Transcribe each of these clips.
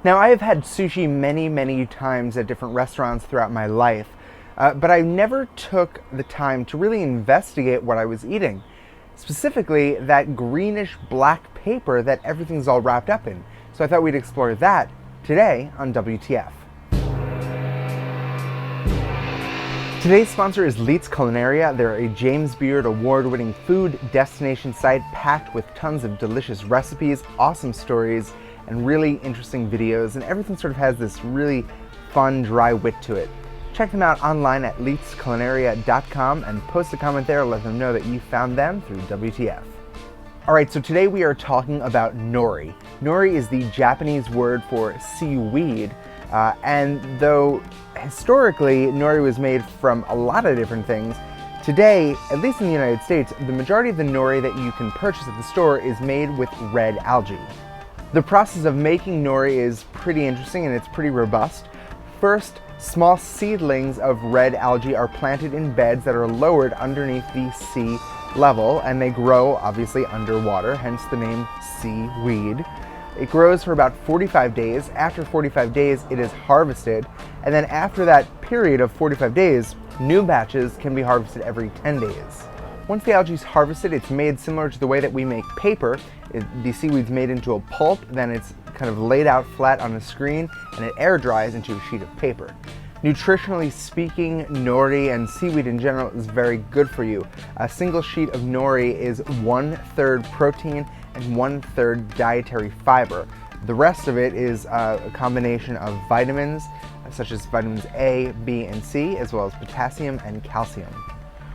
Now, I have had sushi many times at different restaurants throughout my life, but I never took the time to really investigate what I was eating. Specifically, that greenish black paper that everything's all wrapped up in. So I thought we'd explore that today on WTF. Today's sponsor is Leitz Culinaria. They're a James Beard award-winning food destination site packed with tons of delicious recipes, awesome stories, and really interesting videos, and everything sort of has this really fun, dry wit to it. Check them out online at leitzculinaria.com and post a comment there, let them know that you found them through WTF. Alright, so today we are talking about nori. Nori is the Japanese word for seaweed, and though historically nori was made from a lot of different things, today, at least in the United States, the majority of the nori that you can purchase at the store is made with red algae. The process of making nori is pretty interesting and it's pretty robust. First, small seedlings of red algae are planted in beds that are lowered underneath the sea level, and they grow obviously underwater, hence the name seaweed. It grows for about 45 days. After 45 days, it is harvested, and then after that period of 45 days, new batches can be harvested every 10 days. Once the algae is harvested, it's made similar to the way that we make paper. The seaweed's made into a pulp, then it's kind of laid out flat on a screen, and it air dries into a sheet of paper. Nutritionally speaking, nori and seaweed in general is very good for you. A single sheet of nori is 1/3 protein and 1/3 dietary fiber. The rest of it is a combination of vitamins, such as vitamins A, B, and C, as well as potassium and calcium.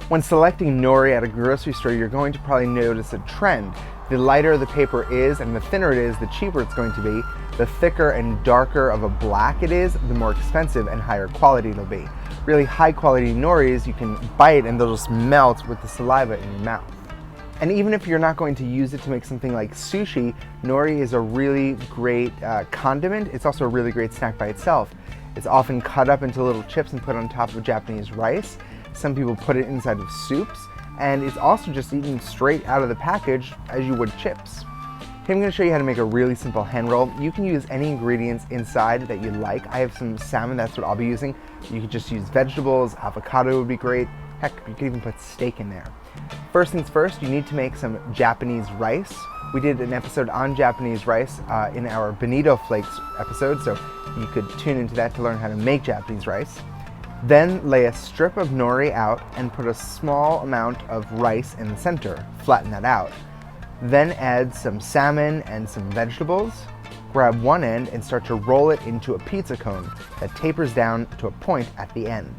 When selecting nori at a grocery store, you're going to probably notice a trend. The lighter the paper is and the thinner it is, the cheaper it's going to be. The thicker and darker of a black it is, the more expensive and higher quality it'll be. Really high quality noris, you can bite and they'll just melt with the saliva in your mouth. And even if you're not going to use it to make something like sushi, nori is a really great condiment. It's also a really great snack by itself. It's often cut up into little chips and put on top of Japanese rice. Some people put it inside of soups, and it's also just eaten straight out of the package as you would chips. Here I'm going to show you how to make a really simple hand roll. You can use any ingredients inside that you like. I have some salmon, that's what I'll be using. You could just use vegetables, avocado would be great. Heck, you could even put steak in there. First things first, you need to make some Japanese rice. We did an episode on Japanese rice in our bonito flakes episode, so you could tune into that to learn how to make Japanese rice. Then lay a strip of nori out and put a small amount of rice in the center. Flatten that out. Then add some salmon and some vegetables. Grab one end and start to roll it into a pizza cone that tapers down to a point at the end.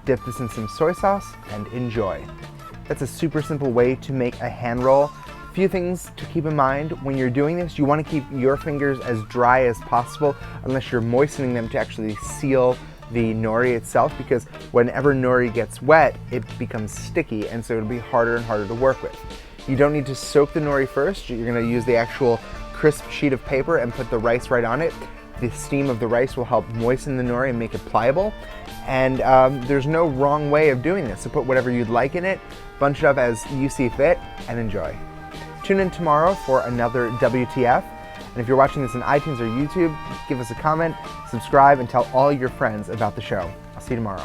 Dip this in some soy sauce and enjoy. That's a super simple way to make a hand roll. A few things to keep in mind when you're doing this. You want to keep your fingers as dry as possible unless you're moistening them to actually seal the nori itself, because whenever nori gets wet, it becomes sticky, and so it'll be harder and harder to work with. You don't need to soak the nori first. You're going to use the actual crisp sheet of paper and put the rice right on it. The steam of the rice will help moisten the nori and make it pliable. And there's no wrong way of doing this. So put whatever you'd like in it, bunch it up as you see fit, and enjoy. Tune in tomorrow for another WTF. And if you're watching this on iTunes or YouTube, give us a comment, subscribe, and tell all your friends about the show. I'll see you tomorrow.